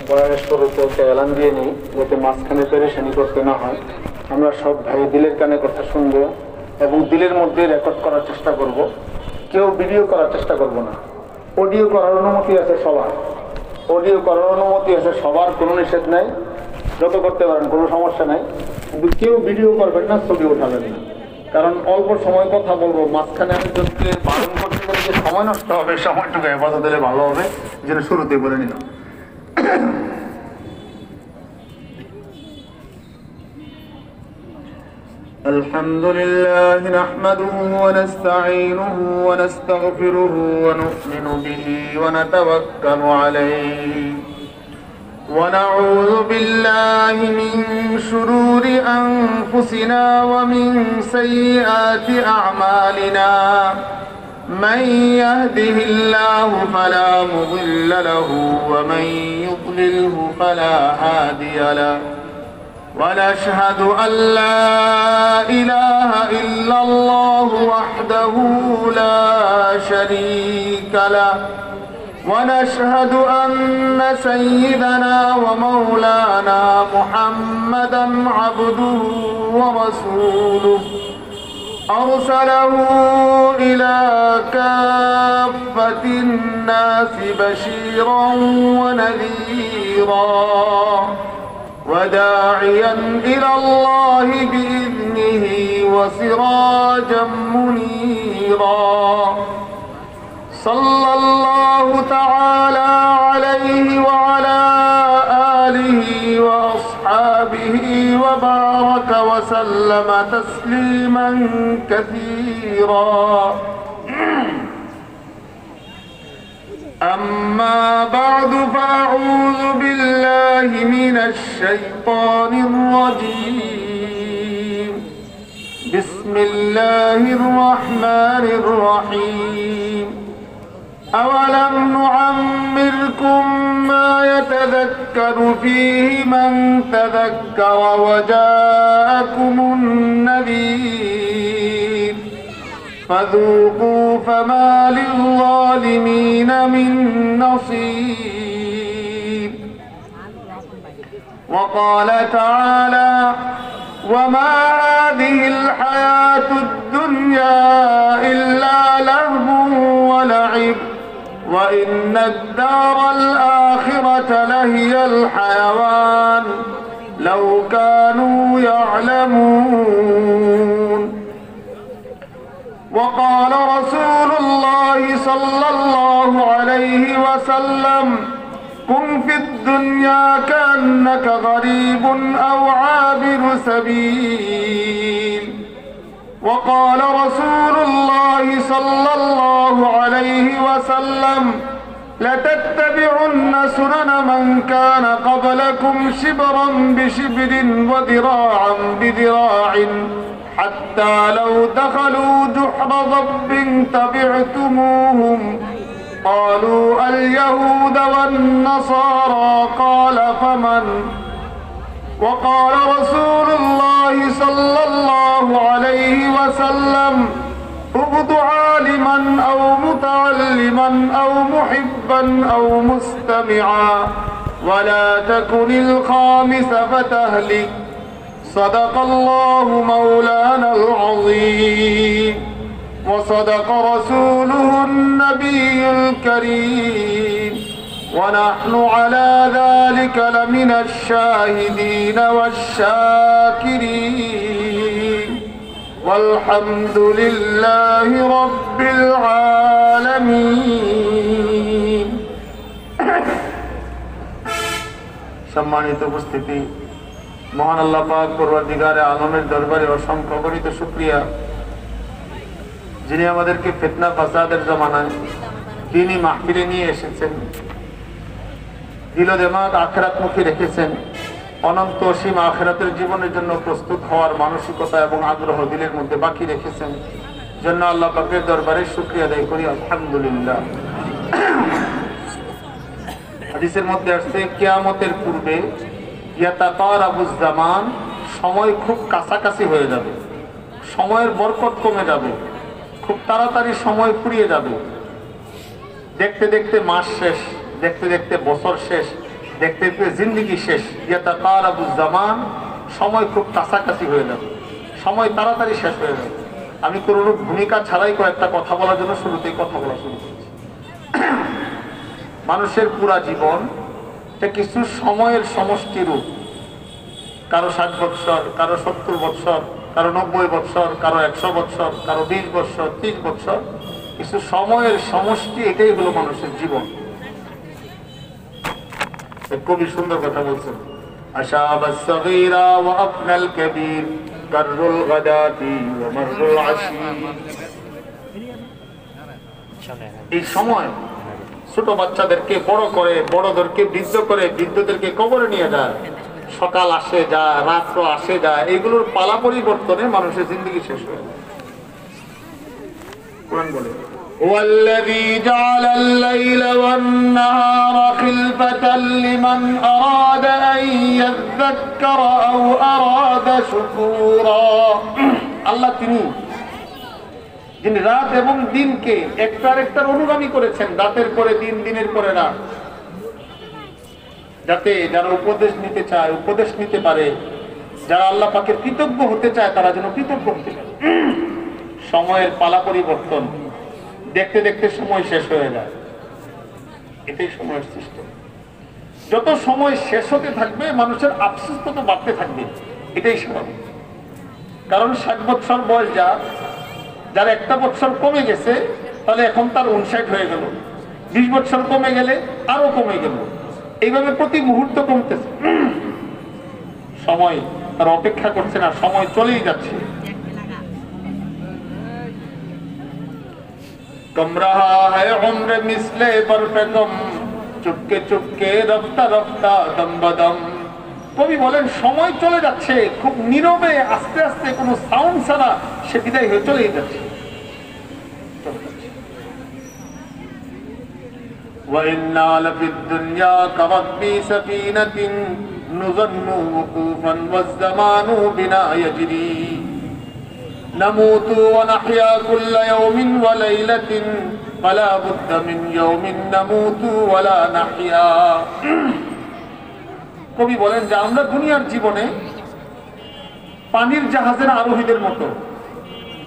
বয়ানের শুরুতে একটা এলান দিয়ে নিই, যাতে মাঝখানে পেরেশানি করতে না হয়। আমরা সব ভাই দিলের কানে কথা শুনবো এবং দিলের মধ্যে রেকর্ড করার চেষ্টা করব। কেউ ভিডিও করার চেষ্টা করব না। অডিও করার অনুমতি আছে সবার, অডিও করার অনুমতি আছে সবার, কোনো নিষেধ নাই, যত করতে পারেন, কোনো সমস্যা নাই। কিন্তু কেউ ভিডিও করবেন না, ছবি উঠাবেন না, কারণ অল্প সময় কথা বলবো, মাঝখানে আমি যদি বারণ করতে গেলে যে সময় নষ্ট হবে, সময়টুকু হেফাজত দিলে ভালো হবে, এই জন্য শুরুতে বলে নিলাম। الحمد لله نحمده ونستعينه ونستغفره ونؤمن به ونتوكل عليه ونعوذ بالله من شرور أنفسنا ومن سيئات أعمالنا من يهده الله فلا مضل له ومن يضلله فلا هادي له ونشهد أن لا إله إلا الله وحده لا شريك له ونشهد أن سيدنا ومولانا محمدا عبده ورسوله أرسله إلى كافة الناس بشيرا ونذيرا وداعيا إلى الله بإذنه وسراجا منيرا صلى الله تعالى عليه وعلى آله وأصحابه وبارك وسلم تسليما كثيرا. أما بعد فأعوذ بالله من الشيطان الرجيم. بسم الله الرحمن الرحيم. أولم نعمركم ما يتذكر فيه من تذكر وجاءكم النذير فذوقوا فما للظالمين من نصير. وقال تعالى وما هذه الحياة الدنيا إلا لهو ولعب وإن الدار الآخرة لهي الحيوان لو كانوا يعلمون. وقال رسول الله صلى الله عليه وسلم كن في الدنيا كأنك غريب أو عابر سبيل. وقال رسول الله صلى الله عليه وسلم لتتبعن سنن من كان قبلكم شبرا بشبر وذراعا بذراع حتى لو دخلوا جحر ضب تبعتموهم قالوا اليهود والنصارى قال فمن. وقال رسول الله صلى الله عليه وسلم اغض عالما أو متعلما أو محبا أو مستمعا ولا تكن الخامس فتهلك. صدق الله مولانا العظيم وصدق رسوله النبي الكريم ونحن على ذلك لمن الشاهدين والشاكرين والحمد لله رب العالمين. সম্মানিত উপস্থিতি, মহান আল্লাহ পাক পরওয়ারদিগারে আলমের দরবারে অসংখ্য গণিত শুকরিয়া, যিনি আমাদেরকে ফিতনা ফাসাদের জমানায় দ্বীনি মাহফিলে নিয়ে এসেছেন, দিল দিমাগ আখিরাতমুখী রেখেছেন, অনন্ত অসীম আখিরাতের জীবনের জন্য প্রস্তুত হওয়ার মানসিকতা এবং আগ্রহ দিলের মধ্যে বাকি রেখেছেন, জন্য আল্লাহ পাকের দরবারে শুকরিয়া আদায় করি আলহামদুলিল্লাহ। হাদিসের মধ্যে আসছে কিয়ামতের পূর্বে ইয়াতাকারাবুজ জামান, সময় খুব কাছাকাছি হয়ে যাবে, সময়ের বরকত কমে যাবে, খুব তাড়াতাড়ি সময় ফুরিয়ে যাবে। দেখতে দেখতে মাস শেষ, দেখতে দেখতে বছর শেষ, দেখতে দেখতে জিন্দেগি শেষ, ইয়াতাকারাবুজ জামান, সময় খুব কাছাকাছি হয়ে যাবে, সময় তাড়াতাড়ি শেষ হয়ে যাবে। আমি কোনো ভূমিকা ছাড়াই কয়েকটা কথা বলার জন্য শুরুতেই কথা বলা শুরু করেছি। মানুষের পুরা জীবন এটা কিছু সময়ের সমষ্টি রূপ, কারো 60 বৎসর, কারো 70 বৎসর, কারো 90 বৎসর, কারো 100 বৎসর, কারো 20 বৎসর, 30 বৎসর, কিছু সময়ের সমষ্টি, এটাই হলো মানুষের জীবন। কবি সুন্দর কথা বলছেন, আশাবাস সগীরা ওয়া আফনাল কাবীর কাররুল গাদাতি ওয়া মাররুল আশি। এই সময় ছোট বাচ্চাদেরকে বড় করে, বড়দেরকে বৃদ্ধ করে, বৃদ্ধদেরকে কবরে নিয়ে যায়, সকাল আসে যায়, রাত্র আসে যায়, এইগুলোর পালা পরিবর্তনে মানুষের জিন্দগি শেষ হয়ে যায়। কোরআন বলে والذي جعل الليل والنهار خلفة لمن أراد أن يذكر أو أراد شكورا। আল্লাহ যিনি রাত এবং দিনকে একটার অনুগামী করেছেন, রাতের পরে দিন, দিনের পরে রাত, যাতে যারা উপদেশ নিতে চায় উপদেশ নিতে পারে, যারা আল্লাহ পাকের কৃতজ্ঞ হতে চায় তারা যেন কৃতজ্ঞ হতে পারে। সময়ের পালা পরিবর্তন, দেখতে দেখতে সময় শেষ হয়ে যায়, এটাই সময়ের সিস্টেম। যত সময় শেষ হতে থাকবে মানুষের আফসোস তত বাড়তে থাকবে, এটাই স্বাভাবিক। কারণ 60 বছর বয়স যার একটা বছর কমে গেছে, তাহলে এখন তার 59 হয়ে গেল, 20 বছর কমে গেলে আরো কমে গেল, এইভাবে প্রতি মুহূর্ত কমতেছে। সময় তার অপেক্ষা করছে না, সময় চলেই যাচ্ছে। कम रहा है उम्र मिसले बर्फ कम, चुपके चुपके रफ्ता रफ्ता दम बदम। কবি বলেন সময় চলে যাচ্ছে খুব নীরবে, আস্তে আস্তে, কোনো সাউন্ড ছাড়া সে বিদায় হয়ে চলেই যাচ্ছে। وإنا لفي الدنيا كركب سفينة نظن وقوفا والزمان بنا يجري نموت ونحيا كل يوم وليلة فلا بد من يوم نموت ولا نحيا। কবি বলেন যে আমরা দুনিয়ার জীবনে পানির জাহাজের আরোহীদের মতো,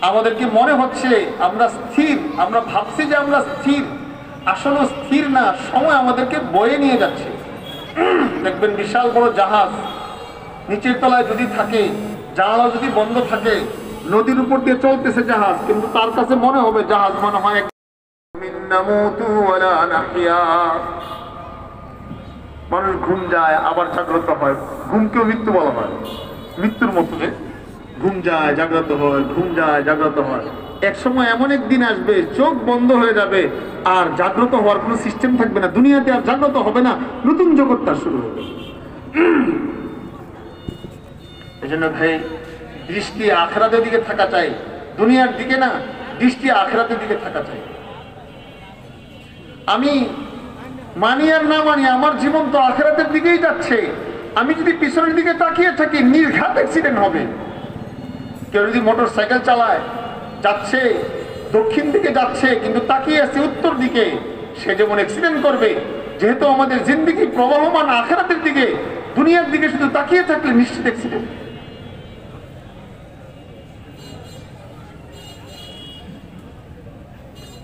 আমাদেরকে মনে হচ্ছে আমরা স্থির, আমরা ভাবছি যে আমরা স্থির, আসলে স্থির না, সময় আমাদেরকে বয়ে নিয়ে যাচ্ছে। দেখবেন বিশাল বড় জাহাজ নিচের তলায় যদি থাকে, জানালা যদি বন্ধ থাকে, নদীর উপর দিয়ে চলতেছে জাহাজ, কিন্তু তার কাছে মনে হবে জাহাজ মনে হয় মানুষ ঘুম যায় আবার জাগ্রত হয়, ঘুমকেও মৃত্যু বলা হয়, মৃত্যুর মতো ঘুম যায় জাগ্রত হয়, ঘুম যায় জাগ্রত হয়। এক সময় এমন একদিন আসবে চোখ বন্ধ হয়ে যাবে, আর জাগ্রত হওয়ার কোনো সিস্টেম থাকবে না, দুনিয়াতে আর জাগ্রত হবে না, নতুন জগৎটা শুরু হবে। এই জন্য ভাই দৃষ্টি আখিরাতের দিকে থাকা চাই, দুনিয়ার দিকে না, দৃষ্টি আখিরাতের দিকে থাকা চাই। আমি মানি আর না মানি, আমার জীবন তো আখিরাতের দিকেই যাচ্ছে। আমি যদি পিছনের দিকে তাকিয়ে থাকি নির্ঘাত অ্যাক্সিডেন্ট হবে। কেউ যদি মোটর সাইকেল চালায়, যাচ্ছে দক্ষিণ দিকে যাচ্ছে কিন্তু তাকিয়ে আছে উত্তর দিকে, সে যেমন অ্যাক্সিডেন্ট করবে। যেহেতু আমাদের জিন্দেগি প্রবাহমান আখিরাতের দিকে, দুনিয়ার দিকে শুধু তাকিয়ে থাকলে নিশ্চিত অ্যাক্সিডেন্ট।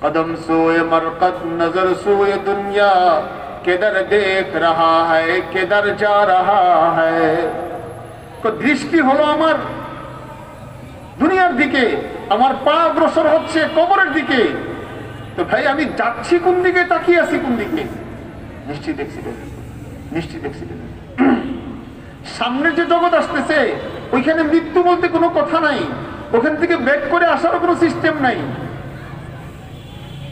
कदम सोए मरकत नजर सोए दुनिया, किधर देख रहा है किधर जा रहा है। तो दृष्टि হলো আমার দুনিয়ার দিকে, আমার পা অগ্রসর হচ্ছে কবরের দিকে। তো ভাই আমি যাচ্ছি কোন দিকে, তাকিয়ে আছি কোন দিকে? নিশ্চিত অ্যাক্সিডেন্ট, নিশ্চিত অ্যাক্সিডেন্ট। সামনে যে জগৎ আসতেছে ওইখানে মৃত্যু বলতে কোনো কথা নাই, ওখান থেকে ব্যাক করে আসারও কোনো সিস্টেম নাই,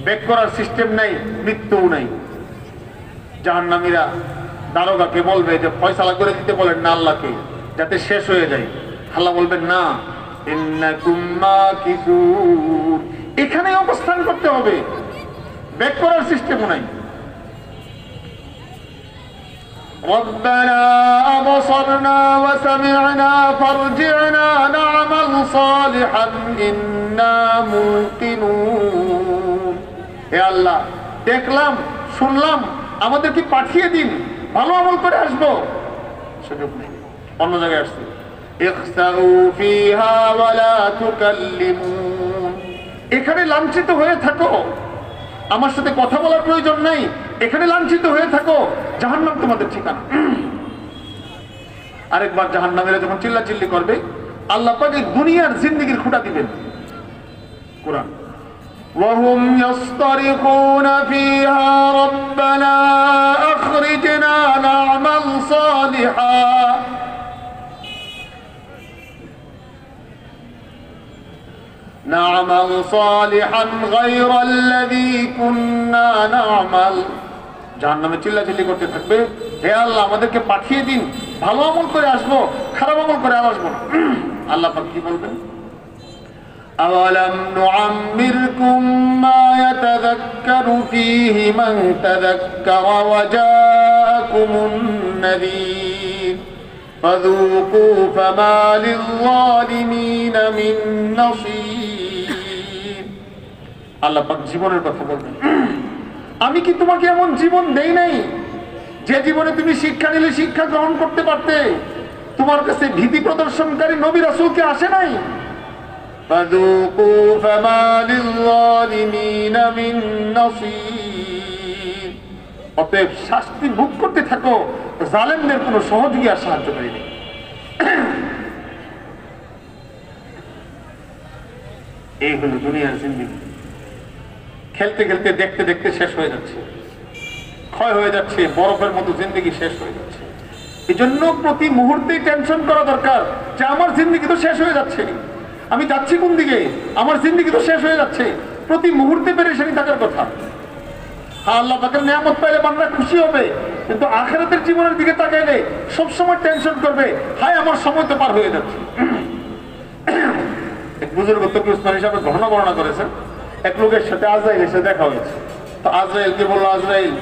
ব্যাক করার সিস্টেম নাই, মৃত্যুও নাই। জাহান্নামীরা দারোগাকে বলবে যে ফয়সালা করে দিতে বলেন না আল্লাহকে, যাতে শেষ হয়ে যায়। আল্লাহ বলবেন না, ইন্নাকুম মাকিসুন, এখানেই অবস্থান করতে হবে, ব্যাক করার সিস্টেমও নাই। ربنا أبصرنا وسمعنا فارجعنا نعمل صالحا إنا موقنون। হে আল্লাহ, দেখলাম শুনলাম, আমাদেরকে পাঠিয়ে দিন, ভালো আমল করে আসবো, সুযোগ নেই। অন্য জায়গায় আসছে এখানে লাঞ্ছিত হয়ে থাকো, আমার সাথে কথা বলার প্রয়োজন নাই, এখানে লাঞ্ছিত হয়ে থাকো, জাহান্নাম তোমাদের ঠিকানা। আরেকবার জাহান্নামীরা যখন চিল্লাচিল্লি করবে, আল্লাহ পাক এই দুনিয়ার জিন্দেগির খুঁটা দিবেন। কুরআন وهم يصطرخون فيها ربنا أخرجنا نعمل صالحا غير الذي كنا نعمل। জাহান্নামে চিল্লাচিল্লি করতে থাকবে, হে আল্লাহ আমাদেরকে পাঠিয়ে দিন, ভালো আমল করে আসবো, খারাপ আমল করে আর আসবো না। আল্লাহ পাক কি বলবেন? أولم نعمركم ما يتذكر فيه من تذكر وجاءكم النذير فذوقوا فما للظالمين من نصير। আল্লাহ পাক জীবনের কথা বলবেন, আমি কি তোমাকে এমন জীবন দেই নাই যে জীবনে তুমি শিক্ষা নিলে শিক্ষা গ্রহণ করতে পারতে? তোমার কাছে ভীতি প্রদর্শনকারী নবী রাসূলকে আসে নাই? فذوقوا فما للظالمين من نصير। অতএব শাস্তি ভোগ করতে থাকো, জালেমদের কোনো সহযোগী আর সাহায্যকারী নেই। এই হলো দুনিয়ার জিন্দেগি। খেলতে খেলতে দেখতে দেখতে শেষ হয়ে যাচ্ছে, ক্ষয় হয়ে যাচ্ছে, বরফের মতো জিন্দেগি শেষ হয়ে যাচ্ছে। এই জন্য প্রতি মুহূর্তেই টেনশন করা দরকার যে আমার জিন্দেগি তো শেষ হয়ে যাচ্ছে, আমি যাচ্ছি কোন দিকে, আমার জিন্দেগি তো শেষ হয়ে যাচ্ছে। প্রতি মুহূর্তে পেরেশানি থাকার কথা। হ্যাঁ, আল্লাহ পাকের নিয়ামত পাইলে বান্দা খুশি হবে, কিন্তু আখিরাতের জীবনের দিকে তাকাইলে সবসময় টেনশন করবে, হায় আমার সময় তো পার হয়ে যাচ্ছে। এক বুজুর্গ তকি উসমানী সাহেব ঘটনা বর্ণনা করেছেন, এক লোকের সাথে আজরাইল এসে দেখা হয়েছে। তো আজরাইলকে বললো, আজরাইল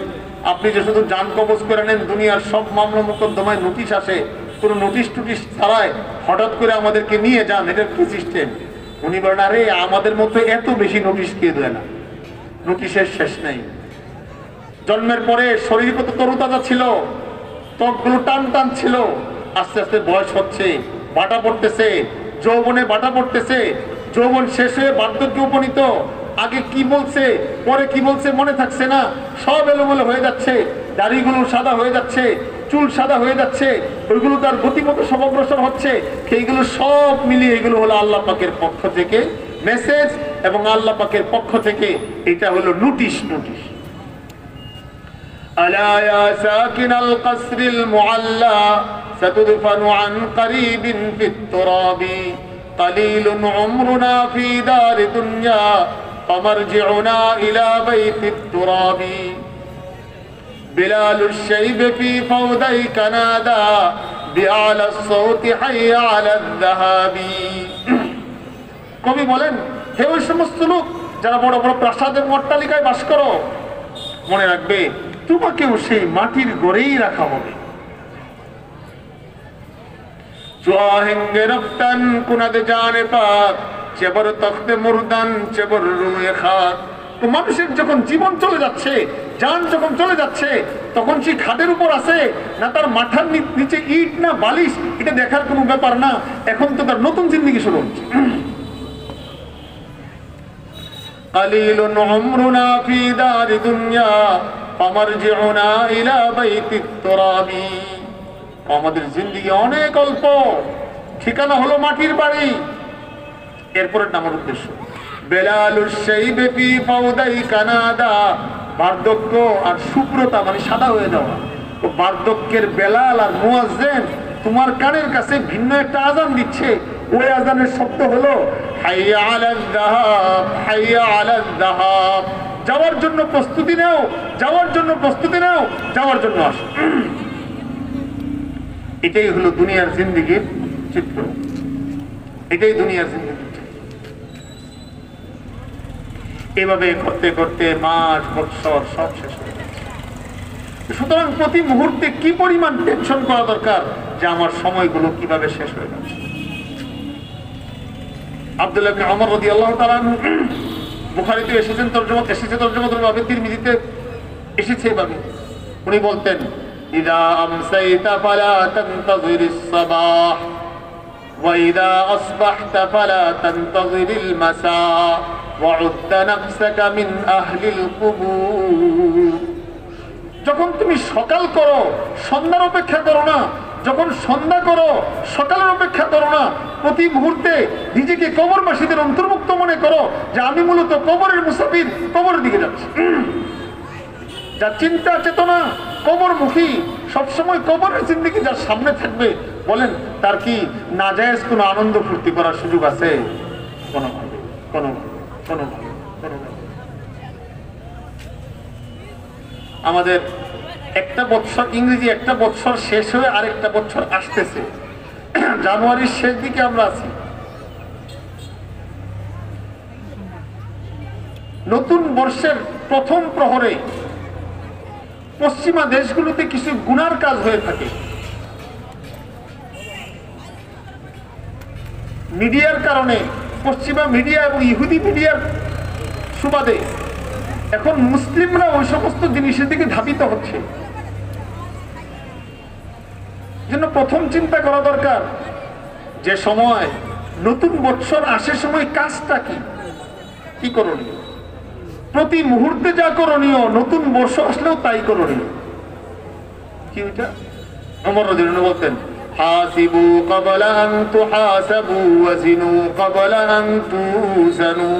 আপনি যে শুধু জান কবজ করে নেন, দুনিয়ার সব মামলা মোকদ্দমায় নোটিশ আসে, কোনো নোটিশ টুটিশ ছাড়াই হঠাৎ করে আমাদেরকে নিয়ে যান, এটার কি সিস্টেম? উনি বলেন, আরে আমাদের মতো এত বেশি নোটিশ কে দেয় না, নোটিশের শেষ নেই। জন্মের পরে শরীর কত তরুতাজা ছিল, ত্বকগুলো টান টান ছিল, আস্তে আস্তে বয়স হচ্ছে, বাটা পড়তেছে, যৌবনে বাটা পড়তেছে, যৌবন শেষ হয়ে বার্ধক্যে উপনীত, আগে কি বলছে পরে কি বলছে মনে থাকছে না, সব এলোমেলো হয়ে যাচ্ছে, দাড়িগুলো সাদা হয়ে যাচ্ছে, চুল সাদা হয়ে যাচ্ছে, ওইগুলো তার গতিমতো সব অগ্রসর হচ্ছে। সেইগুলো সব মিলিয়ে এগুলো হলো আল্লাহ পাকের পক্ষ থেকে মেসেজ, এবং আল্লাহ পাকের পক্ষ থেকে এটা হলো নোটিশ। নোটিশ আলা ইয়া সাকিনাল কসরিল মুআল্লা সাতুদফানু আন করিবিন ফিত তুরাবি কালিলুন উমরুনা ফি দারি দুনিয়া ফামারজিউনা ইলা বাইতিত তুরাবি বিলালুশ শাইব ফি ফাওদাইক নাদা বিআলা الصوت حي على الذهاب। কবি বলেন, হে ওই সমস্ত লোক যারা বড় বড় প্রাসাদের অট্টালিকায় বাস করো, মনে রাখবে তোমাকেও সেই মাটির গড়েই রাখা হবে। চুয়াহেঙ্গে রফতান কুনাদ জানে পাক চেবর তখতে মুরদান চেবর রুয়ে খাক। তো মানুষের যখন জীবন চলে যাচ্ছে, জান যখন চলে যাচ্ছে, তখন সে খাটের উপর আছে না তার মাথার নিচে ইট না বালিশ, এটা দেখার কোনো ব্যাপার না। এখন তো তার নতুন জিন্দেগি শুরু হচ্ছে। কালিলুন উমরুনা ফি দারি দুনিয়া ফামারজিউনা ইলা বাইতিত তুরাবি। আমাদের জিন্দেগি অনেক অল্প, ঠিকানা হলো মাটির বাড়ি। এরপরের নামের উদ্দেশ্য বেলালুশ শাইব ফি ফাওদাইক নাদা, বার্ধক্য আর শুভ্রতা মানে সাদা হয়ে যাওয়া। তো বার্ধক্যের বেলাল আর মুয়াজ্জিন তোমার কানের কাছে ভিন্ন একটা আজান দিচ্ছে, ওই আজানের শব্দ হলো হাইয়া আলাল যাহাব, হাইয়া আলাল যাহাব। যাওয়ার জন্য প্রস্তুতি নাও, যাওয়ার জন্য প্রস্তুতি নাও, যাওয়ার জন্য আসো। এটাই হলো দুনিয়ার জিন্দেগির চিত্র, এটাই দুনিয়ার জিন্দেগির চিত্র। এভাবে করতে করতে মাস বৎসর সব শেষ হয়ে যাচ্ছে। সুতরাং প্রতি মুহূর্তে কি পরিমাণ টেনশন করা দরকার যে আমার সময়গুলো কিভাবে শেষ হয়ে যাচ্ছে। আব্দুল্লাহ ইবনে ওমর রাদিয়াল্লাহু তাআলা বুখারীতে এসেছে তরজমাতুল ভাবে, তিরমিজিতে এসেছে এভাবে। উনি বলতেন ইযা আমসাইতা ফালা তানতাযিরিস সাবাহ ওয়া ইযা আসবাহতা ফালা তানতাযিরিল মাসা ওয়া উদ্দা নাফসাকা মিন আহলিল কুবুর। যখন তুমি সকাল করো সন্ধ্যার অপেক্ষা করো না, যখন সন্ধ্যা করো সকালের অপেক্ষা করো না। প্রতি মুহূর্তে নিজেকে কবরবাসীদের অন্তর্ভুক্ত মনে করো যে আমি মূলত কবরের মুসাফির, কবরের দিকে যাচ্ছি। যার চিন্তা চেতনা কবরমুখী, সবসময় কবরের জিন্দেগি যার সামনে থাকবে, বলেন তার কি নাজায়েজ কোনো আনন্দ ফুর্তি করার সুযোগ আছে? কোনোভাবে কোনোভাবে কোনোভাবে কোনোভাবে। আমাদের একটা বছর ইংরেজি, একটা বছর শেষ হয়ে আরেকটা বছর আসতেছে। জানুয়ারির শেষ দিকে আমরা আছি। নতুন বর্ষের প্রথম প্রহরে পশ্চিমা দেশগুলোতে কিছু গুনার কাজ হয়ে থাকে। মিডিয়ার কারণে, পশ্চিমা মিডিয়া এবং ইহুদি মিডিয়ার সুবাদে এখন মুসলিমরা ওই সমস্ত জিনিসের দিকে ধাবিত হচ্ছে। জন্য প্রথম চিন্তা করা দরকার যে সময় নতুন বৎসর আসে, সময় কাজটা কি করণীয়? প্রতি মুহূর্তে যা করণীয়, নতুন বর্ষ আসলেও তাই করণীয়। কি ওইটা? ওমর রাদিয়াল্লাহু বলতেন, হাসিবু ক্বাবলা আন তুহাসাবু ওয়াজিনু ক্বাবলা আন তুজানু।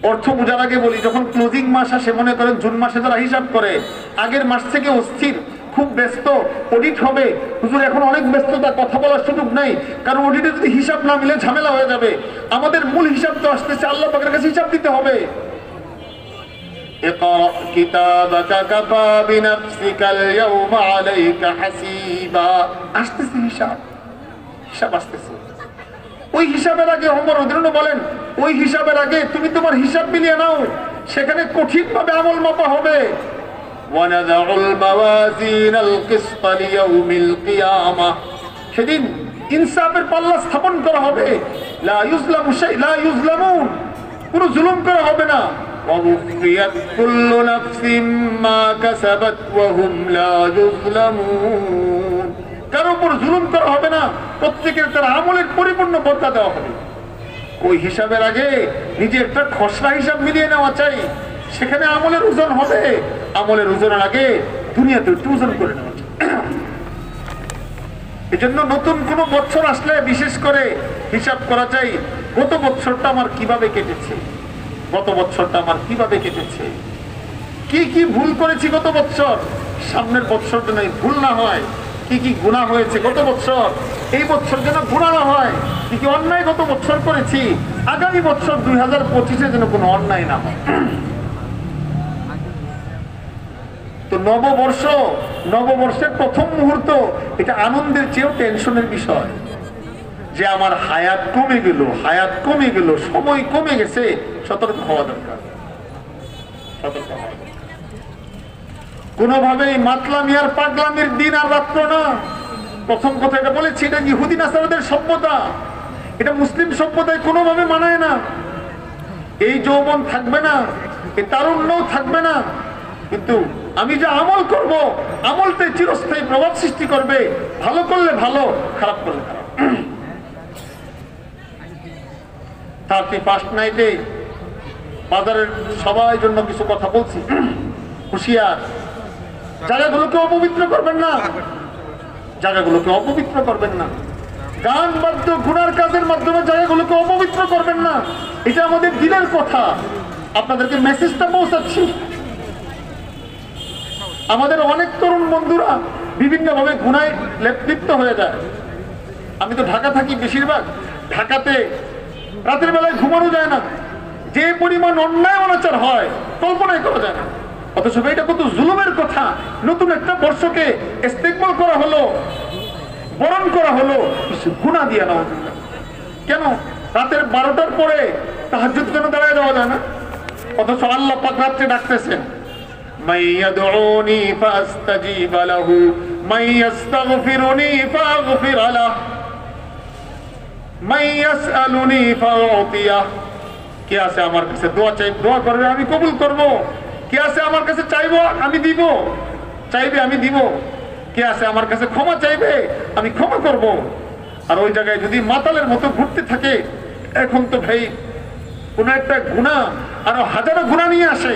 অর্থ বোঝার আগে বলি, যখন ক্লোজিং মাস আসে, মনে করেন জুন মাসে যারা হিসাব করে, আগের মাস থেকে অস্থির, খুব ব্যস্ত, অডিট হবে, হুজুর এখন অনেক ব্যস্ততা, কথা বলার সুযোগ নাই, কারণ অডিটে যদি হিসাব না মিলে ঝামেলা হয়ে যাবে। আমাদের মূল হিসাব তো আসতেছে, আল্লাহ পাকের কাছে হিসাব দিতে হবে। ইকরা কিতাবাকা কাফা বিনাফসিকাল ইয়াওমা আলাইকা হাসিবা। আসতেছে হিসাব, হিসাব আসতেছে। ওই হিসাবের আগে ওমর রাদিয়াল্লাহু বলেন, ওই হিসাবের আগে তুমি তোমার হিসাব মিলিয়ে নাও, সেখানে কঠিনভাবে আমল মাপা হবে। ওয়ানাযাউল মাওয়াজিনাল কিসত লিয়াউমিল কিয়ামাহ। সেদিন ইনসাফের পাল্লা স্থাপন করা হবে। লা ইউজলামু শাই লা ইউজলামুন, কোনো জুলুম করা হবে না। ওয়াউফিয়াত কুল্লু নাফসিম মা কাসাবাত ওয়া হুম লা ইউজলামুন। কারো উপর জুলুম করা হবে না, প্রত্যেকের তার আমলের পরিপূর্ণ বদলা দেওয়া হবে। ওই হিসাবের আগে নিজের একটা খসড়া হিসাব মিলিয়ে নেওয়া চাই, সেখানে আমলের ওজন হবে। আমলের ওজনের আগে দুনিয়াতে একটু ওজন করে নেওয়া চাই। এই জন্য নতুন কোনো বছর আসলে বিশেষ করে হিসাব করা চাই, গত বছরটা আমার কিভাবে কেটেছে, গত বছরটা আমার কিভাবে কেটেছে, কি কি ভুল করেছি গত বছর, সামনের বছর যেন ভুল না হয়। কি কি গুনাহ হয়েছে গত বছর, এই বছর যেন গুনাহ না হয়। কি কি অন্যায় গত বছর করেছি, আগামী বছর 2025-এ যেন কোনো অন্যায় না হয়। তো নববর্ষের প্রথম মুহূর্ত, এটা আনন্দের চেয়েও টেনশনের বিষয় যে আমার হায়াত কমে গেল, সময় কমে গেছে। সতর্ক হওয়া দরকার, সতর্ক হওয়া দরকার। কোনোভাবেই মাতলামি আর পাগলামির দিন আর রাত্র না। প্রথম কথা এটা বলেছি, এটা ইহুদি নাসারাদের সভ্যতা, এটা মুসলিম সভ্যতায় কোনোভাবে মানায় না। এই যৌবন থাকবে না, এই তারুণ্যও থাকবে না, কিন্তু আমি যে আমল করব, আমলতে চিরস্থায়ী প্রভাব সৃষ্টি করবে। ভালো করলে ভালো, খারাপ করলে খারাপ। 31st নাইটে বাজারের সবাই জন্য কিছু কথা বলছি, হুঁশিয়ার। জায়গাগুলোকে অপবিত্র করবেন না, জায়গাগুলোকে অপবিত্র করবেন না। গান বাদ্য গুনার কাজের মাধ্যমে জায়গাগুলোকে অপবিত্র করবেন না। এটা আমাদের দিনের কথা, আপনাদেরকে মেসেজটা পৌঁছাচ্ছি। আমাদের অনেক তরুণ বন্ধুরা বিভিন্নভাবে গুনায় লিপ্ত হয়ে যায়। আমি তো ঢাকা থাকি, বেশিরভাগ ঢাকাতে রাতের বেলায় ঘুমানো যায় না। যে পরিমাণ অন্যায় অনাচার হয় কল্পনাই করা যায় না। অথচ এটা কত জুলুমের কথা। নতুন একটা বর্ষকে ইস্তেকবাল করা হলো, বরণ করা হলো কিছু গুনাহ দিয়ে নেওয়া। কেন রাতের 12টার পরে তাহাজ্জুদ কেন দাঁড়ায় যাওয়া যায় না? অথচ আল্লাহ পাক রাত্রে ডাকতেছেন, মাইয়াদউনি ফাস্তাজিব লাহু মাইয়াস্তাগফিরুনি ফাগফির লাহু মাইয়াসআলুনি ফাউতিয়াহ। কে আছে আমার কাছে দোয়া চাই, দোয়া করবে আমি কবুল করব। কে আছে আমার কাছে চাইবো আমি দিব। চাইবে আমি দিব, কে আছে আমার কাছে ক্ষমা চাইবে আমি ক্ষমা করব। আর ওই জায়গায় যদি মাতালের মতো ঘুরতে থাকে, এখন তো ভাই কোন একটা গুনাহ আরো হাজারো গুনাহ নিয়ে আসে।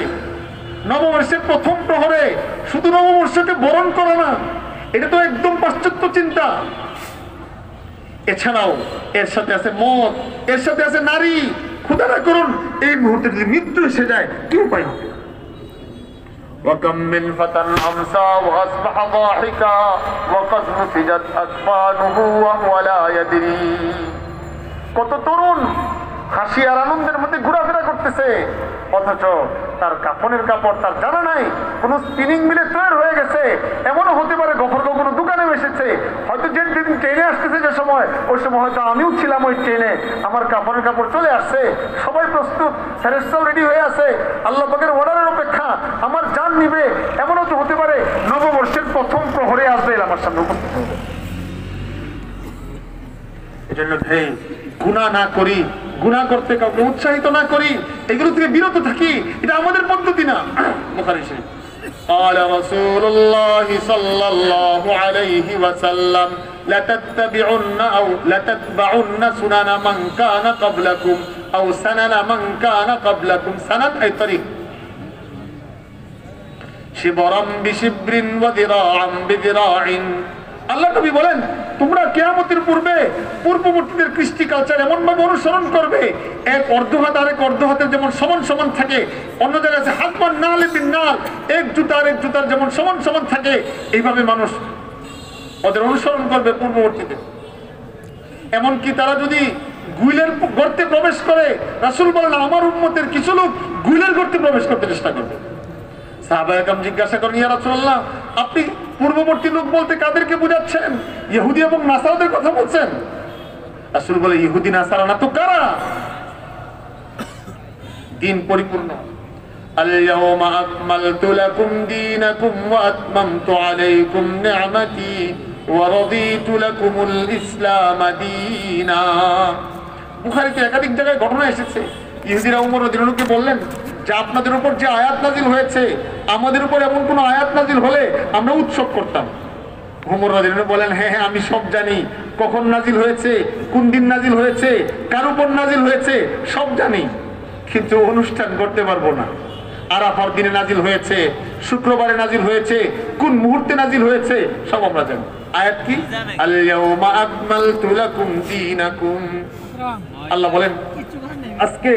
নববর্ষের প্রথম প্রহরে শুধু নববর্ষকে বরণ করা না, এটা তো একদম পাশ্চাত্য চিন্তা। এছাড়াও এর সাথে আছে মদ, এর সাথে আছে নারী। খোদা না করুন এই মুহূর্তে যদি মৃত্যু এসে যায় কি উপায় হবে? وكم من فتى أمسى وأصبح ضاحكا وقد نسجت أكفانه وهو لا يدري। কত তরুণ হাসি আর আনন্দের মধ্যে ঘোরাফেরা করতেছে, অথচ তার কাফনের কাপড় তার জানা নাই। কোন স্পিনিং মিলে তৈরি হয়ে গেছে, এমনও হতে পারে গফর কোনো দোকানে এসেছে, হয়তো যে দিন ট্রেনে আসতেছে যে সময়, ওই সময় হয়তো আমিও ছিলাম ওই ট্রেনে, আমার কাফনের কাপড় চলে আসছে, সবাই প্রস্তুত, ফেরেশতাও রেডি হয়ে আছে, আল্লাহ পাকের অর্ডারের অপেক্ষা, আমার জান নিবে। এমনও তো হতে পারে নববর্ষের প্রথম প্রহরে আজরাইল আমার সামনে উপস্থিত হবে। এজন্য ভাই গুনাহ না করি, গুনাহ করতে কাউকে উৎসাহিত না করি, এগুলো থেকে বিরত থাকি, এটা আমাদের পদ্ধতি না। বুখারী শরীফ قال رسول الله صلى الله عليه وسلم لتتبعن أو لتتبعن سنن من كان قبلكم أو سنن من كان قبلكم سنن أي طريق شبرا بشبر وذراعا بذراع। আল্লাহ নবী বলেন তোমরা কিয়ামতের পূর্বে পূর্ববর্তীদের কৃষ্টি কালচার এমন ভাবে অনুসরণ করবে, এক অর্ধহাত আর এক অর্ধহাতের যেমন সমান সমান থাকে, অন্য জায়গায় আছে হাতমান নালে বিন নাল, এক জুতা আর এক জুতার যেমন সমান সমান থাকে, এইভাবে মানুষ ওদের অনুসরণ করবে পূর্ববর্তীদের। এমনকি তারা যদি গুইলের গর্তে প্রবেশ করে, রাসূল বলেন আমার উম্মতের কিছু লোক গুইলের গর্তে প্রবেশ করতে চেষ্টা করবে। সাহাবায়ে কেরাম জিজ্ঞাসা করেন ইয়া রাসূলুল্লাহ আপনি পূর্ববর্তী লোক বলতে কাদেরকে বোঝাচ্ছেন? ইহুদি এবং নাসারাদের কথা বলছেন? রাসূল বলে ইহুদি নাসারা না তো কারা? দিন পরিপূর্ণ। আল ইয়াওমা আকমালতু লাকুম দীনাকুম ওয়া আতমামতু আলাইকুম নি'মাতি ওয়া রাদিতু লাকুমুল ইসলাম দীনা। বুখারীতে একাধিক জায়গায় ঘটনা এসেছে, ইহুদিরা উমর রাদিয়াল্লাহু আনহুকে বললেন যে আপনাদের উপর যে আয়াত নাজিল হয়েছে, আমাদের উপর এমন কোন আয়াত নাজিল হলে আমরা উৎসব করতাম। উমর রাদিয়াল্লাহু আনহু বলেন হ্যাঁ হ্যাঁ আমি সব জানি, কখন নাজিল হয়েছে, কোন দিন নাজিল হয়েছে, কার উপর নাজিল হয়েছে সব জানি, কিন্তু অনুষ্ঠান করতে পারবো না। আরাফার দিনে নাজিল হয়েছে, শুক্রবারে নাজিল হয়েছে, কোন মুহূর্তে নাজিল হয়েছে সব আমরা জানি। আয়াত কি? আল ইয়াওমা আকমালতু লাকুম দীনাকুম। আল্লাহ বলেন আজকে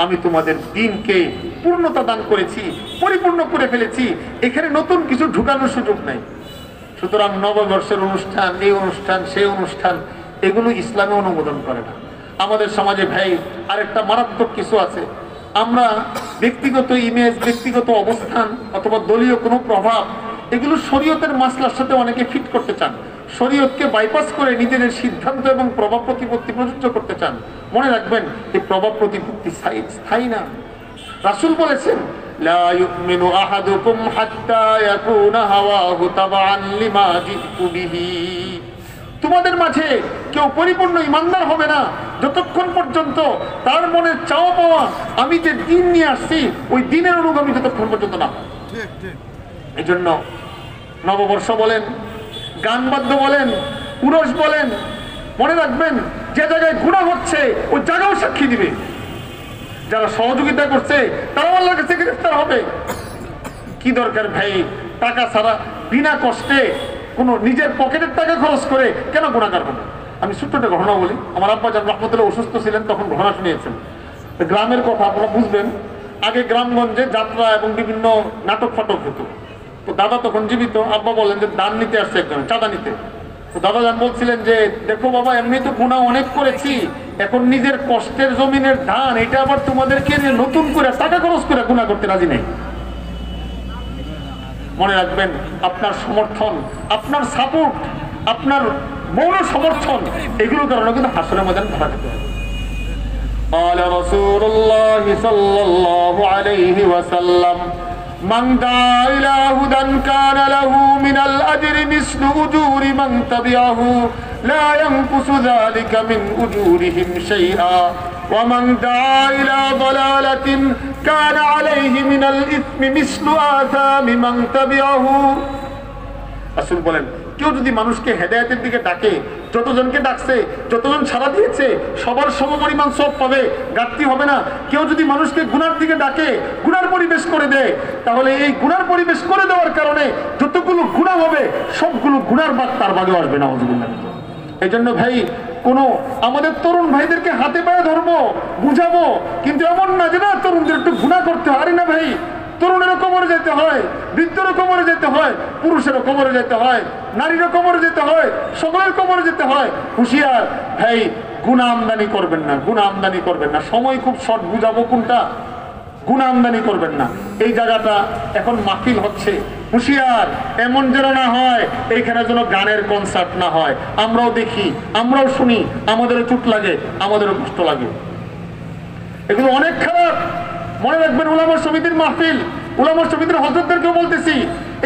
আমি তোমাদের দিনকে পূর্ণতা দান করেছি, পরিপূর্ণ করে ফেলেছি, এখানে নতুন কিছু ঢুকানোর সুযোগ নাই। সুতরাং নববর্ষের অনুষ্ঠান, এই অনুষ্ঠান, সেই অনুষ্ঠান, এগুলো ইসলামে অনুমোদন করে না। আমাদের সমাজে ভাই আরেকটা মারাত্মক কিছু আছে, আমরা ব্যক্তিগত ইমেজ, ব্যক্তিগত অবস্থান অথবা দলীয় কোনো প্রভাব, এগুলো শরীয়তের মাসলার সাথে অনেকে ফিট করতে চান, শরীয়তকে বাইপাস করে নিজেদের সিদ্ধান্ত এবং প্রভাব প্রতিপত্তি প্রযোজ্য করতে চান। মনে রাখবেন এই প্রভাব প্রতিপত্তি স্থায়ী না। রাসূল বলেছেন লা ইউমিনু আহাদুকুম হাত্তা ইয়াকুনা হাওয়াহু তাবাআন লিমা জিতু বিহি। তোমাদের মাঝে কেউ পরিপূর্ণ ইমানদার হবে না যতক্ষণ পর্যন্ত তার মনের চাওয়া পাওয়া আমি যে দিন নিয়ে আসছি ওই দিনের অনুগামী যতক্ষণ পর্যন্ত না হয়। এই জন্য নববর্ষ বলেন, গান বাদ্য বলেন, উরস বলেন, মনে রাখবেন যে জায়গায় গুনাহ হচ্ছে ওই জায়গাও সাক্ষী দিবে। যারা সহযোগিতা করছে তারাও আল্লাহর কাছে গ্রেফতার হবে। কি দরকার ভাই টাকা ছাড়া বিনা কষ্টে কোনো নিজের পকেটের টাকা খরচ করে কেন গুনাহগার হবে? আমি ছোট্ট একটা ঘটনা বলি। আমার আব্বা জান রহমতুল্লাহ অসুস্থ ছিলেন, তখন ঘটনা শুনিয়েছেন। গ্রামের কথা আপনারা বুঝবেন, আগে গ্রামগঞ্জে যাত্রা এবং বিভিন্ন নাটক ফাটক হতো। তো দাদা তখন জীবিত, আব্বা বলেন যে দান নিতে আসছে একজন, চাঁদা নিতে। তো দাদা যান বলছিলেন যে দেখো বাবা এমনি তো গুনাহ অনেক করেছি, এখন নিজের কষ্টের জমিনের ধান এটা আবার তোমাদেরকে নিয়ে নতুন করে টাকা খরচ করে গুনাহ করতে রাজি নেই। মনে রাখবেন আপনার সমর্থন, আপনার সাপোর্ট, আপনার মৌন সমর্থন, এগুলোর কারণে কিন্তু হাসরের ময়দান ধরা যেতে হবে। قال رسول الله صلى الله عليه وسلم من دعا إلى هدى كان له من الأجر مثل أجور من تبعه لا ينقص ذلك من أجورهم شيئا ومن دعا إلى ضلالة كان عليه من الإثم مثل آثام من تبعه রাসূল বলেন কেউ যদি মানুষকে হেদায়েতের দিকে ডাকে, যতজনকে ডাকছে, যতজন সাড়া দিয়েছে সবার সমপরিমাণ সওয়াব পাবে, ঘাটতি হবে না। কেউ যদি মানুষকে গুনার দিকে ডাকে, গুনার পরিবেশ করে দেয়, তাহলে এই গুনার পরিবেশ করে দেওয়ার কারণে যতগুলো গুনাহ হবে সবগুলো গুনার ভাগ তার ভাগে আসবে না। এই জন্য ভাই আমাদের তরুণ ভাইদেরকে হাতে পায়ে ধরবো, বুঝাবো, কিন্তু এমন না যে না তরুণদের একটু গুনাহ করতে হয়। আরে না ভাই, তরুণেরও কোমরে যেতে হয়, বৃদ্ধেরও কোমরে যেতে হয়, পুরুষেরও কোমরে যেতে হয়, নারীরও কোমরে যেতে হয়, সকলের কোমরে যেতে হয়। হুঁশিয়ার ভাই, গুনাহ আমদানি করবেন না, গুনাহ আমদানি করবেন না। সময় খুব শর্ট, বুঝাবো কোনটা। গুনাহ আমদানি করবেন না। এই জায়গাটা এখন মাহফিল হচ্ছে, হুঁশিয়ার এমন যেন না হয় এইখানে যেন গানের কনসার্ট না হয়। আমরাও দেখি, আমরাও শুনি, আমাদেরও চোট লাগে, আমাদেরও কষ্ট লাগে। এগুলো অনেক খারাপ। মনে রাখবেন, উলামা সমিতির মাহফিল, উলামা সমিতির হযরতদেরকেও বলতেছি,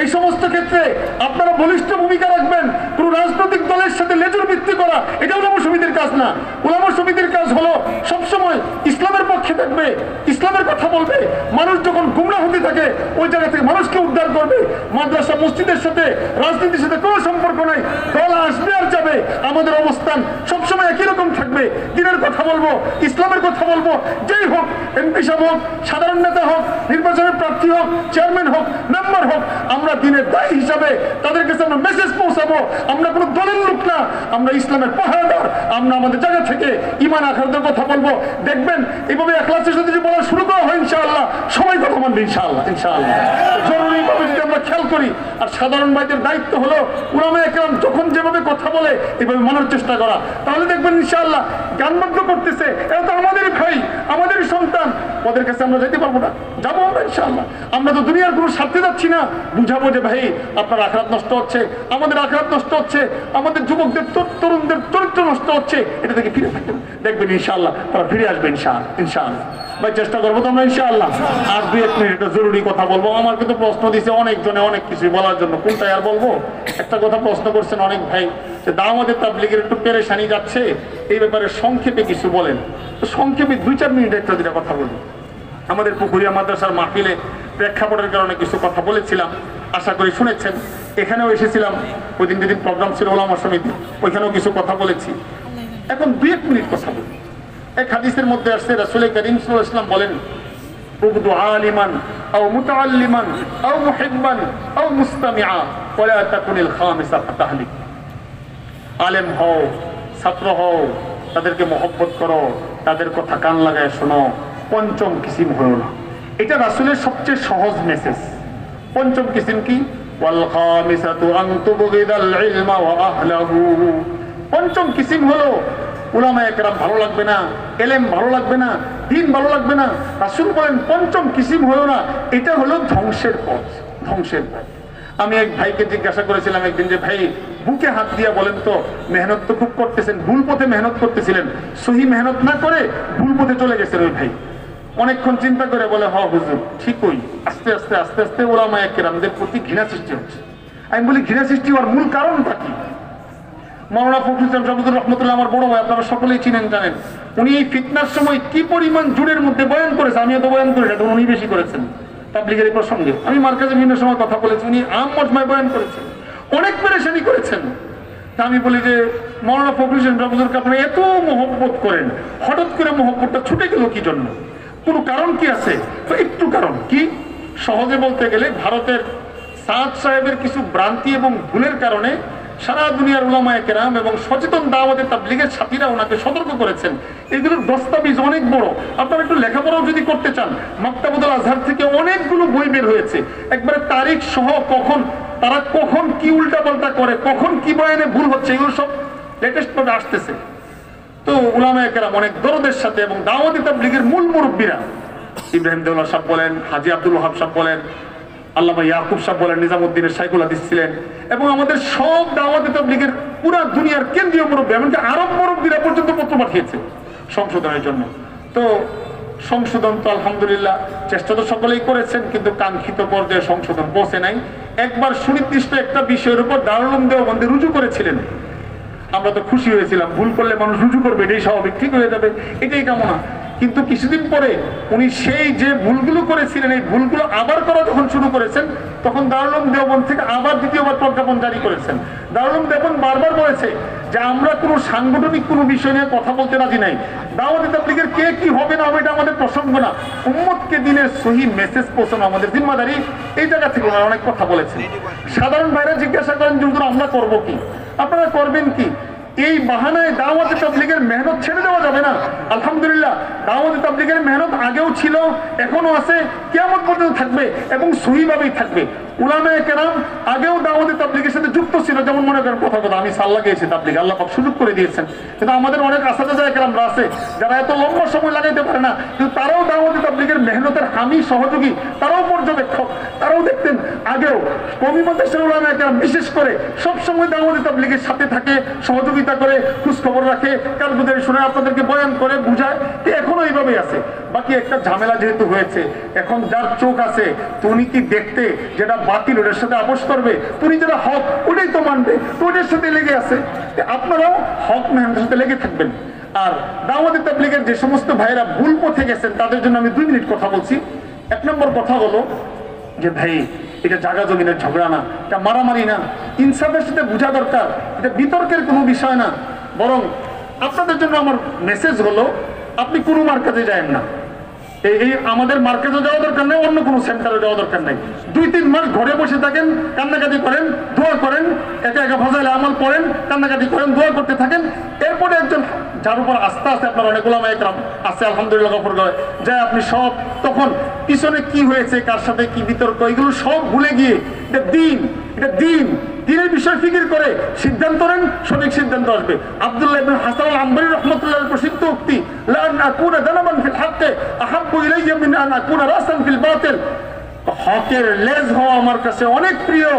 এই সমস্ত ক্ষেত্রে আপনারা বলিষ্ঠ ভূমিকা রাখবেন। কোন রাজনৈতিক দলের সাথে লেজুর ভিত্তি করা এটা উলামা সমিতির কাজ না। উলামা সমিতির কাজ হলো সবসময় ইসলামের পক্ষে থাকবে, ইসলামের কথা বলবে। মানুষ যখন গুমরাহ হতে থাকে ওই জায়গা থেকে মানুষকে উদ্ধার করবে। মাদ্রাসা মসজিদের সাথে রাজনীতির সাথে কোনো সম্পর্ক নাই। দল আসবে আর যাবে, আমাদের অবস্থান সবসময় একই রকম থাকবে। দিনের কথা বলবো, ইসলামের কথা বলবো। যেই হোক, এমপি সাহেব হোক, সাধারণ নেতা হোক, নির্বাচনের প্রার্থী হোক, চেয়ারম্যান হোক, মেম্বার হোক, আমরা দিনের দায়ী হিসাবে তাদের কাছে আমরা মেসেজ পৌঁছাবো। আমরা কোনো দলের লোক না, আমরা ইসলামের পাহারাদার। আমরা আমাদের জায়গা থেকে ঈমান আখিরাতের কথা বলবো। দেখবেন এইভাবে ইখলাসের সাথে যদি বলা শুরু করা হয়, ইনশাআল্লাহ সবাই কথা মানবে। ইনশাআল্লাহ ইনশাআল্লাহ জরুরিভাবে যদি আমরা খেয়াল করি। আর সাধারণ ভাইদের দায়িত্ব হলো উলামায়ে কেরাম যখন যেভাবে কথা বলে এভাবে মানার চেষ্টা করা। তাহলে দেখবেন ইনশাআল্লাহ গানবাদ্য করতেছে, এরা তো আমাদেরই ভাই, আমাদেরই সন্তান। ওদের কাছে আমরা যেতে পারবো না? যাবো আমরা ইনশাআল্লাহ। আমরা তো দুনিয়ার কোনো স্বার্থে যাচ্ছি না। বুঝাবো যে ভাই আপনার আখিরাত নষ্ট হচ্ছে, আমাদের আখিরাত নষ্ট হচ্ছে, আমাদের যুবকদের তরুণদের চরিত্র নষ্ট হচ্ছে। এটা থেকে ফিরে থাকবেন, দেখবেন ইনশাআল্লাহ তারা ফিরে আসবে। ইনশাআল্লাহ ভাই চেষ্টা করবো তো আমরা ইনশাআল্লাহ। আর 2-1 মিনিট একটা জরুরি কথা বলবো। আমার কিন্তু প্রশ্ন দিয়েছে অনেকজনে অনেক কিছু বলার জন্য, কোনটাই আর বলবো। একটা কথা প্রশ্ন করছেন অনেক ভাই যে দাওয়াতে তাবলীগের একটু পেরেশানি যাচ্ছে, এই ব্যাপারে সংক্ষেপে কিছু বলেন। তো সংক্ষেপে 2-4 মিনিট একটা দুটা কথা বলবো। আমাদের পুকুরিয়া মাদ্রাসার মাহফিলে প্রেক্ষাপটের কারণে কিছু কথা বলেছিলাম, আশা করি শুনেছেন। এখানেও এসেছিলাম, ওই দিন যেদিন প্রোগ্রাম ছিল উলামা সমিতি, ওইখানেও কিছু কথা বলেছি। এখন 2-1 মিনিট কথা বলি। এক হাদিসের মধ্যে আসছে, রাসূল করিম সাল্লাল্লাহু আলাইহি ওয়াসাল্লাম বলেন, উবদু আলিমান আও মুতাআল্লিমান আও মুহিব্বান আও মুস্তামিআ ওয়া লা তাকুনিল খামিসা ফাতাহলিক। আলেম হও, ছাত্র হও, তাদেরকে মহব্বত করো, তাদের কথা কান লাগায় শোনো, পঞ্চম কিসিম হলো না। এটা রাসূলের সবচেয়ে সহজ মেসেজ। পঞ্চম কিসিম কি? ওয়াল খামিসাতু আন তুবগিদাল ইলমা ওয়া আহলাহু। পঞ্চম কিসিম হলো উলামায়ে কেরাম ভালো লাগবে না, এলেম ভালো লাগবে না, দ্বীন ভালো লাগবে না। রাসূল বলেন পঞ্চম কিসিম হলো না, এটা হলো ধ্বংসের পথ, ধ্বংসের পথ। আমি এক ভাইকে জিজ্ঞাসা করেছিলাম একদিন যে ভাই বুকে হাত দিয়া বলেন তো, মেহনত তো খুব করতেছেন, ভুল পথে মেহনত করতেছিলেন, সহি মেহনত না করে ভুল পথে চলে গেছেন। ওই ভাই অনেকক্ষণ চিন্তা করে বলে, হ হুজুর ঠিকই, আস্তে আস্তে আস্তে আস্তে উলামায়ে কেরামদের প্রতি ঘৃণা সৃষ্টি হচ্ছে। আমি বলি ঘৃণা সৃষ্টি হওয়ার মূল কারণটা কি? মাওলানা ফখরুল ইসলাম সাহেব রহমতুল্লাহ আমার বড় ভাই, আপনারা সকলেই চিনেন জানেন। উনি এই ফিতনার সময় কি পরিমাণ জুড়ের মধ্যে বয়ান করেছে, আমিও তো বয়ান করি, এটা উনি বেশি করেছেন তাবলীগের প্রসঙ্গে। আমি মার্কাজে বিভিন্ন সময় কথা বলেছি, উনি আম মজমায় বয়ান করেছেন, অনেক পেরেশানি করেছেন। তা আমি বলি যে মাওলানা ফখরুল ইসলাম সাহেবকে আপনারা এত মহব্বত করেন, হঠাৎ করে মহব্বতটা ছুটে গেল কি জন্য? কোনো কারণ কি আছে? তো একটু কারণ কি, সহজে বলতে গেলে ভারতের সাদ সাহেবের কিছু ভ্রান্তি এবং ভুলের কারণে সারা দুনিয়ার উলামায়ে কেরাম এবং সচেতন দাওয়াতে তাবলীগের সাথীরা ওনাকে সতর্ক করেছেন। এগুলোর দস্তাবিজ অনেক বড়। আপনারা একটু লেখাপড়াও যদি করতে চান, মাকতাবুল আজহার থেকে অনেকগুলো বই বের হয়েছে, একবারে তারিখ সহ, তারা কখন কি উল্টাপাল্টা করে, কখন কি বয়ানে ভুল হচ্ছে, এগুলো সব লেটেস্ট ভাবে আসতেছে। তো উলামায়ে কেরাম অনেক দরদের সাথে এবং দাওয়াতে তাবলীগের মূল মুরব্বীরা, ইব্রাহিম দেওলা সাহেব বলেন, হাজী আব্দুল ওয়াহাব সাহেব বলেন, আল্লামা ইয়াকুব সাহেব বলেন, নিজামউদ্দিনের শাইখুল হাদিস ছিলেন, এবং আমাদের সব দাওয়াতে তাবলীগের পুরা দুনিয়ার কেন্দ্রীয় মুরব্বী, এমনকি আরব মুরব্বীরা পর্যন্ত পত্র পাঠিয়েছে সংশোধনের জন্য। তো সংশোধন তো আলহামদুলিল্লাহ চেষ্টা তো সকলেই করেছেন, কিন্তু কাঙ্ক্ষিত পর্যায়ে সংশোধন পৌঁছে নাই। একবার সুনির্দিষ্ট একটা বিষয়ের উপর দারুল উলুম দেওবন্দে রুজু করেছিলেন, আমরা তো খুশি হয়েছিলাম। ভুল করলে মানুষ রুজু করবে, এটাই স্বাভাবিক, ঠিক হয়ে যাবে, এটাই কামনা। কিন্তু কিছুদিন পরে উনি সেই যে ভুলগুলো করেছিলেন এই ভুলগুলো আবার করা যখন শুরু করেছেন, তখন দারুল উলুম দেওবন্দ থেকে আবার দ্বিতীয়বার প্রজ্ঞাপন জারি করেছেন। দারুল উলুম দেওবন্দ বারবার বলেছে যে আমরা কোনো সাংগঠনিক কোনো বিষয় নিয়ে কথা বলতে রাজি নাই। দাওয়াতে তাবলীগের কে কি হবে না হবে এটা আমাদের প্রসঙ্গ না, উম্মতকে দিনের সহি মেসেজ পৌঁছানো আমাদের জিম্মাদারি। এই জায়গা থেকে ওনারা অনেক কথা বলেছেন। সাধারণ ভাইরা জিজ্ঞাসা করেন যে আমরা করবো কি, আপনারা করবেন কি? এই বাহানায় দাওয়াতে তাবলীগের মেহনত ছেড়ে দেওয়া যাবে না। আলহামদুলিল্লাহ দাওয়াতে তাবলীগের মেহনত আগেও ছিল, এখনো আছে, কিয়ামত পর্যন্ত থাকবে এবং সহিভাবেই থাকবে। উলামায়ে কেরাম আগেও দাওয়াতে তাবলীগের সাথে যুক্ত ছিল। যেমন মনে করেন কথা আমি সাল্লাহ গিয়েছি তাবলীগ, আল্লাহ পাক সুযোগ করে দিয়েছেন। কিন্তু আমাদের অনেক আসাদায়ে কেরামরা আছে যারা এত লম্বা সময় লাগাইতে পারে না, কিন্তু তারাও দাওয়াতে তাবলীগের মেহনতের হামি সহযোগী, তারাও পর্যবেক্ষক, তারাও দেখতেন আগেও কওমি মাদ্রাসার উলামায়ে কেরাম বিশেষ করে সবসময় দাওয়াতে তাবলীগের সাথে থাকে, সহযোগিতা করে, খোঁজ খবর রাখে, কারগুজারি শুনে আপনাদেরকে বয়ান করে বুঝায়। এখনো এইভাবেই আছে। বাকি একটা ঝামেলা যেহেতু হয়েছে, এখন যার চোখ আছে তুমি কি দেখতে যেটা বাতিল ওটার সাথে আপোষ করবে, তুমি যেটা হক ওটাই তো মানবে, তো ওটার সাথে লেগে আছে। আপনারাও হক মেহনতের সাথে লেগে থাকবেন। আর দাওয়াতে তাবলীগের যে সমস্ত ভাইয়েরা ভুল পথে গেছেন তাদের জন্য আমি 2 মিনিট কথা বলছি। 1 নম্বর কথা হলো যে ভাই এটা জায়গা জমিনের ঝগড়া না, এটা মারামারি না, ইনসাফের সাথে বোঝা দরকার, এটা বিতর্কের কোনো বিষয় না। বরং আপনাদের জন্য আমার মেসেজ হলো আপনি কোনো মার্কেটে যায়েন না। এই আমাদের মার্কেটে যাওয়া দরকার নেই, অন্য কোনো সেন্টারে যাওয়া দরকার নেই। 2-3 মাস ঘরে বসে থাকেন, কান্নাকাটি করেন, দোয়া করেন, একা একা ফজাইলে আমল করেন, কান্নাকাটি করেন, দোয়া করতে থাকেন। এরপরে একজন যার উপর আস্থা আছে, আপনার অনেক উলামায়ে কেরাম আছে আলহামদুলিল্লাহ গফর করে যায়, আপনি সব তখন পিছনে কি হয়েছে, কার সাথে কি বিতর্ক, এগুলো সব ভুলে গিয়ে এটা দিনের বিষয় ফিকির করে সিদ্ধান্ত নেন, সঠিক সিদ্ধান্ত আসবে। আব্দুল্লাহ ইবনে হাসান আল আম্বরী রাহমাতুল্লাহ প্রসিদ্ধ উক্তি, লা আন আকুনা দানাবান ফিল হাক্কি আহাব্বু ইলাইয়া মিন আন আকুনা রাসান ফিল বাতিল। হকের লেজ হওয়া আমার কাছে অনেক প্রিয়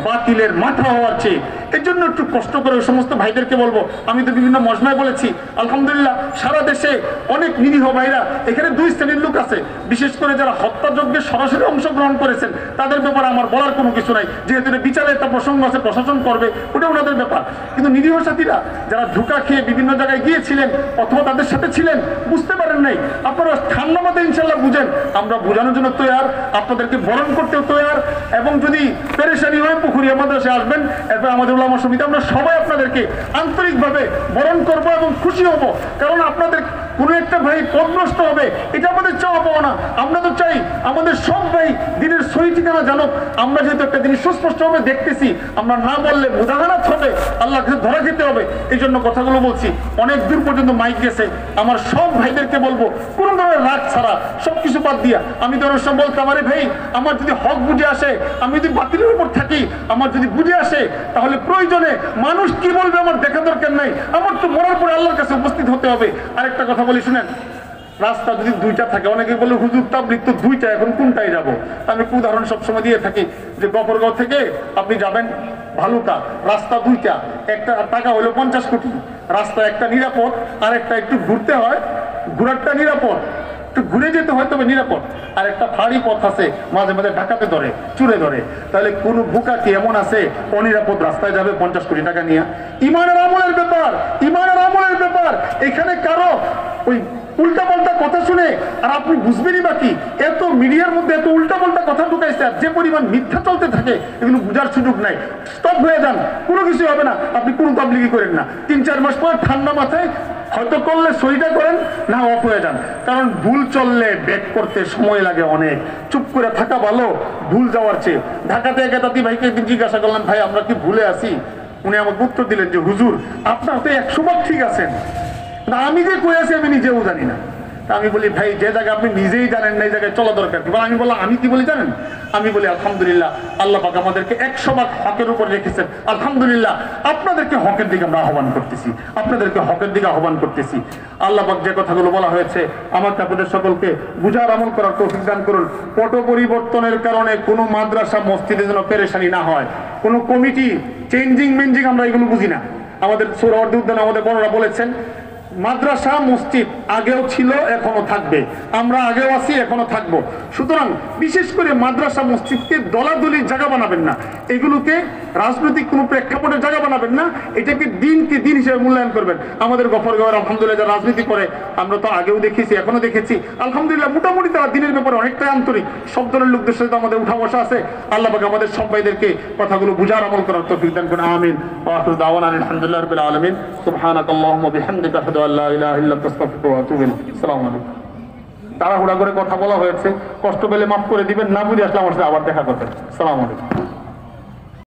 বাতিলের মাথা হওয়ার চেয়ে। এর জন্য একটু কষ্ট করে ওই সমস্ত ভাইদেরকে বলবো, আমি তো বিভিন্ন মজমায় বলেছি আলহামদুলিল্লাহ সারা দেশে অনেক নিরীহ ভাইরা, এখানে 2 শ্রেণীর লোক আছে, বিশেষ করে যারা হত্যাযজ্ঞে সরাসরি অংশগ্রহণ করেছেন তাদের ব্যাপারে আমার বলার কোনো কিছু নাই, যেহেতু বিচারে একটা প্রসঙ্গ আছে, প্রশাসন করবে, ওটা ওনাদের ব্যাপার। কিন্তু নিরীহ সাথীরা যারা ধোঁকা খেয়ে বিভিন্ন জায়গায় গিয়েছিলেন অথবা তাদের সাথে ছিলেন, বুঝতে পারেন নাই, আপনারা ঠান্ডা মাথায় ইনশাল্লাহ বুঝেন, আমরা বোঝানোর জন্য তৈয়ার, আপনাদেরকে বরণ করতেও তৈয়ার। এবং যদি পেরেশানি হয় পুকুরিয়া মাদ্রাসায় আসবেন, এরপর আমাদের উলামা সমিতি আমরা সবাই আপনাদেরকে আন্তরিকভাবে বরণ করব এবং খুশি হব। কারণ আপনাদের কোনো একটা ভাই পথভ্রষ্ট হবে এটা আমাদের চাওয়া পাওয়া না। আমরা তো চাই আমাদের সব ভাই দিনের সহি ঠিকানা জানুক। আমরা যেহেতু একটা জিনিস সুস্পষ্টভাবে দেখতেছি, আমরা না বললে মুদাহানাত হবে, আল্লাহর কাছে ধরা খেতে হবে। এই জন্য কথাগুলো বলছি। অনেক দূর পর্যন্ত মাইক গেছে, আমার সব ভাইদেরকে বলবো কোনো ধরনের রাগ ছাড়া সব কিছু বাদ দিয়া। আমি তো অনেক সময় বলতাম, আরে ভাই আমার যদি হক বুঝে আসে, আমি যদি বাতিলের উপর থাকি, আমার যদি বুঝে আসে, তাহলে প্রয়োজনে মানুষ কি বলবে আমার দেখা দরকার নাই, আমার তো মরার পরে আল্লাহর কাছে উপস্থিত হতে হবে। আরেকটা কথা বলি শুনেন, রাস্তা যদি 2টা থাকে, অনেকে বলে হুজুর তাবলীগ তো 2টা, এখন কোনটায় যাবো? আমি একটা উদাহরণ সবসময় দিয়ে থাকি যে গফরগাঁও থেকে আপনি যাবেন ভালুকা, রাস্তা 2টা, একটা টাকা হলো 50 কোটি। রাস্তা একটা নিরাপদ, আর একটা একটু ঘুরতে হয়, ঘোরারটা নিরাপদ, একটু ঘুরে যেতে হয় তবে নিরাপদ। আর একটা ফাঁড়ি পথ আছে, মাঝে মাঝে ঢাকাতে ধরে, চুরে ধরে। তাহলে কোন বোকা কি এমন আছে অনিরাপদ রাস্তায় যাবে 50 কোটি টাকা নিয়ে? ইমানের আমলের ব্যাপার, ইমানের আমলের ব্যাপার। এখানে কারো ওই উল্টাপাল্টা কথা শুনে আর আপনি বুঝবেনই বাকি, এত মিডিয়ার মধ্যে এত উল্টাপাল্টা কথা ঢুকাইছে, আর যে পরিমাণ মিথ্যা চলতে থাকে এগুলো বুঝার সুযোগ নাই। স্টপ হয়ে যান, কোনো কিছু হবে না, আপনি কোনো তাবলীগই করেন না। 3-4 মাস পর ঠান্ডা মাথায় হয়তো করলে সইটা করেন, না অফ হয়ে যান। কারণ ভুল চললে ব্যাক করতে সময় লাগে অনেক, চুপ করে থাকা ভালো ভুল যাওয়ার চেয়ে। ঢাকাতে এক দাদি ভাইকে একদিন জিজ্ঞাসা করলাম, ভাই আমরা কি ভুলে আছি? উনি আমাকে উত্তর দিলেন যে হুজুর আপনার তো 100 ভাগ ঠিক আছেন, না আমি যে কই আছি আমি নিজেও জানি না। আমি বলি ভাই যে জায়গায় আপনি নিজেই জানেন না এই জায়গায় চলা দরকার কি? আমি বললাম আমি কি বলি জানেন? আমি বলি আলহামদুলিল্লাহ আল্লাহ পাক আমাদেরকে 100 ভাগ হকের উপর রেখেছেন, আলহামদুলিল্লাহ। আপনাদেরকে হকের দিকে আমরা আহ্বান করতেছি, আপনাদেরকে হকের দিকে আহ্বান করতেছি। আল্লাহ পাক যে কথাগুলো বলা হয়েছে আমাকে আপনাদের সকলকে বুঝার আমল করার তৌফিক দান করুন। পট পরিবর্তনের কারণে কোনো মাদ্রাসা মসজিদে যেন পেরেশানি না হয়, কোনো কমিটি চেঞ্জিং আমরা এগুলো বুঝি না। আমাদের সূরা উদ্দান আমাদের বড়রা বলেছেন মাদ্রাসা মসজিদ আগেও ছিল, এখনো থাকবে, আমরা আগেও আছি, এখনো থাকবো। সুতরাং বিশেষ করে মাদ্রাসা মসজিদকে দলাদলির জায়গা বানাবেন না, এগুলোকে রাজনৈতিক কোনো প্রেক্ষাপটের জায়গা বানাবেন না, এটাকে দিনকে দিন হিসেবে মূল্যায়ন করবেন। আমাদের গফরগাঁওয়ের আলহামদুলিল্লাহ যারা রাজনীতি করে, আমরা তো আগেও দেখেছি, এখনো দেখেছি, আলহামদুলিল্লাহ মোটামুটি তারা দিনের ব্যাপারে অনেকটাই আন্তরিক। সব ধরনের লোকদের সাথে আমাদের উঠা বসা আছে। আল্লাহ পাক আমাদের সবাইদেরকে কথাগুলো বুঝার আমল করার তৌফিক দান করুন। আমিন। ওয়া আখিরু দাওয়ানা আলহামদুলিল্লাহি রাব্বিল আলামিন। সুবহানাকাল্লাহুম্মা ওয়া বিহামদিকা আশহাদু আল্লা ইলাহা ইল্লা আনতা আস্তাগফিরুকা ওয়া আতুবু ইলাইক। আসসালামু আলাইকুম। তাড়াহুড়া করে কথা বলা হয়েছে, কষ্ট পেলে মাফ করে দিবেন, না বুঝে আসলে আমার সাথে আবার দেখা করবেন। আসসালামু আলাইকুম।